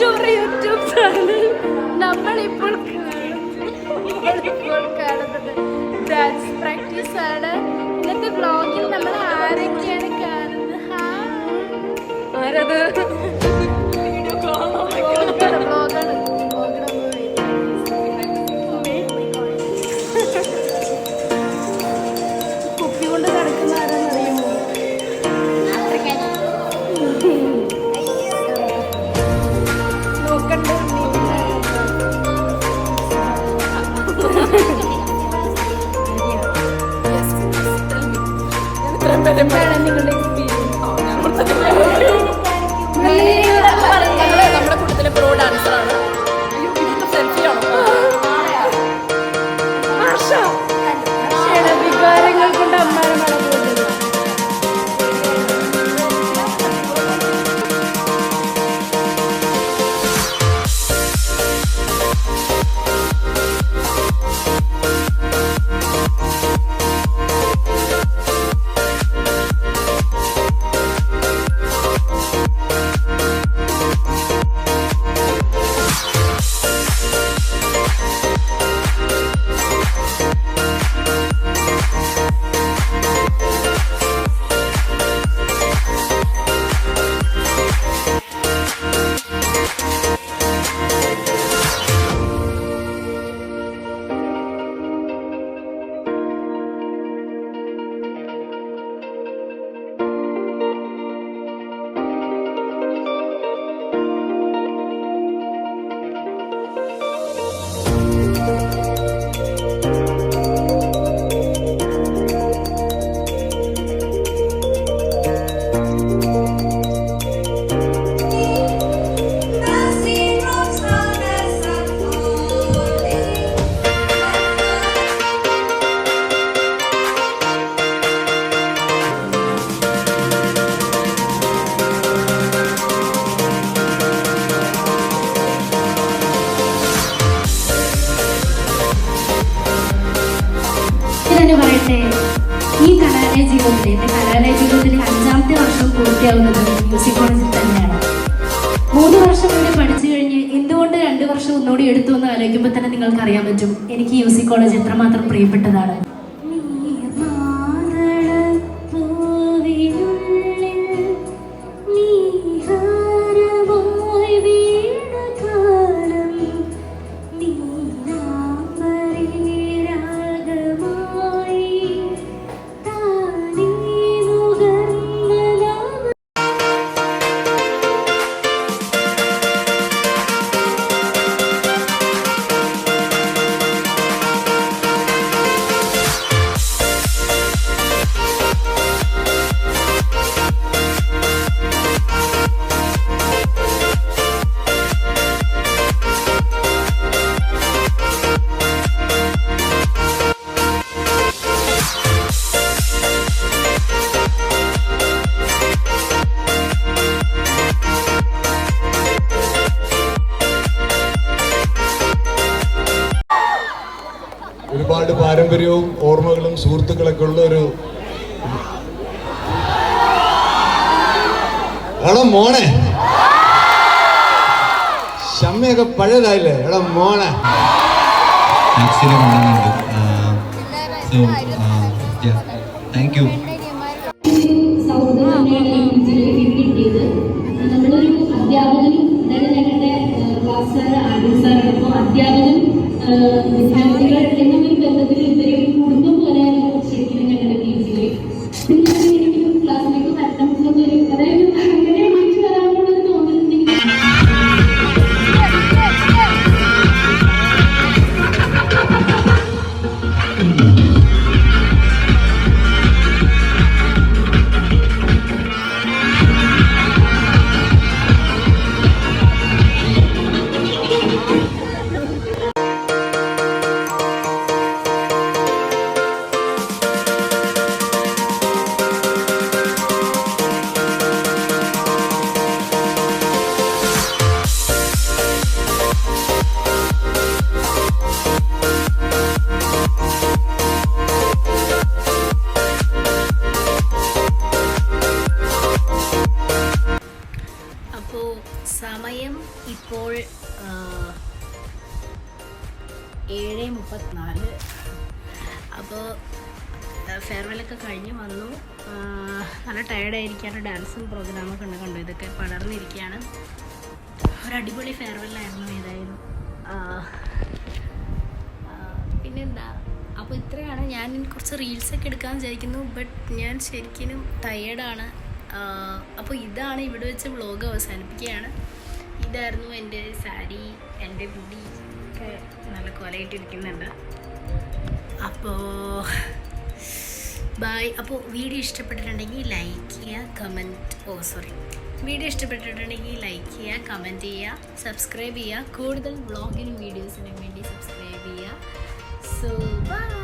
YouTube channel നമ്മളിപ്പോൾ കാണുന്നത് dance practice ആണ്. ഇന്നത്തെ വ്ളോഗിൽ നമ്മൾ ആരൊക്കെയാണ് കാണുന്നത്? ആരത്? കുപ്പി കൊണ്ട് നടക്കുന്ന ആരാന്നറിയുമോ? നോക്കണ്ടേ നിങ്ങളുടെ എക്സ്പീരിയൻസ്? നമ്മുടെ കൂട്ടത്തിലെ പ്രോ ഡാൻസറാണ്. വികാരങ്ങൾ കൊണ്ട് അമ്മാനെ മണം പോകുന്നത്. പറയട്ടെ, ഈ കലാലയ ജീവിതത്തിൽ എൻ്റെ കലാലയ ജീവിതത്തിൽ 5ാമത്തെ വർഷം പൂർത്തിയാവുന്നത് മ്യൂസിക് കോളേജിൽ തന്നെയാണ്. 3 വർഷം കൂടി പഠിച്ചു കഴിഞ്ഞ് എന്തുകൊണ്ട് 2 വർഷം ഒന്നുകൂടി എടുത്തു എന്ന് ആലോചിക്കുമ്പോൾ തന്നെ നിങ്ങൾക്ക് അറിയാൻ പറ്റും എനിക്ക് മ്യൂസിക് കോളേജ് എത്രമാത്രം പ്രിയപ്പെട്ടതാണ്. ഒരുപാട് പാരമ്പര്യവും ഓർമ്മകളും സുഹൃത്തുക്കളൊക്കെ ഉള്ള ഒരു എടാ മോനെ, ഷമ്മയൊക്കെ പഴയതായില്ലേ? എടാ മോനെ താങ്ക് യു. നമ്മളൊരു അധ്യാപകനും ഞങ്ങളുടെ ക്ലാസ് സാർ ആദ്യം സാറോടൊപ്പം അധ്യാപകനും വിദ്യാർത്ഥികൾ എന്നൊരു ബന്ധത്തിൽ ഇവരെ ഒരു കുടുംബം പോലെയാണ് ശരിക്കും ഞങ്ങളുടെ ടീച്ചില്. എനിക്കും ക്ലാസ്സിലേക്ക് വരണം എന്നൊരു അതായത് അങ്ങനെ മാറ്റി വരാനുള്ളൊരു തോന്നുന്നുണ്ടെങ്കിൽ 34. അപ്പോൾ ഫെയർവെല്ലൊക്കെ കഴിഞ്ഞ് വന്നു. നല്ല ടയേർഡായിരിക്കാറ്. ഡാൻസും പ്രോഗ്രാമൊക്കെ ഉണ്ട്, കണ്ടു. ഇതൊക്കെ പടർന്നിരിക്കുകയാണ്. ഒരടിപൊളി ഫെയർവെല്ലായിരുന്നു ഏതായാലും. പിന്നെന്താ, അപ്പോൾ ഇത്രയാണ്. ഞാൻ കുറച്ച് റീൽസൊക്കെ എടുക്കാൻ വിചാരിക്കുന്നു, ബട്ട് ഞാൻ ശരിക്കും ടയേർഡാണ്. അപ്പോൾ ഇതാണ്, ഇവിടെ വെച്ച് വ്ളോഗ് അവസാനിപ്പിക്കുകയാണ്. ഇതായിരുന്നു എൻ്റെ സാരി. എൻ്റെ മുടി ഒക്കെ നല്ല കൊലയിട്ടിരിക്കുന്നുണ്ട്. അപ്പോൾ ബൈ. അപ്പോൾ വീഡിയോ ഇഷ്ടപ്പെട്ടിട്ടുണ്ടെങ്കിൽ ലൈക്ക് ചെയ്യുക, വീഡിയോ ഇഷ്ടപ്പെട്ടിട്ടുണ്ടെങ്കിൽ ലൈക്ക് ചെയ്യുക, കമൻറ്റ് ചെയ്യുക, സബ്സ്ക്രൈബ് ചെയ്യുക. കൂടുതൽ വ്ളോഗിനും വീഡിയോസിനും വേണ്ടി സബ്സ്ക്രൈബ് ചെയ്യുക. So by.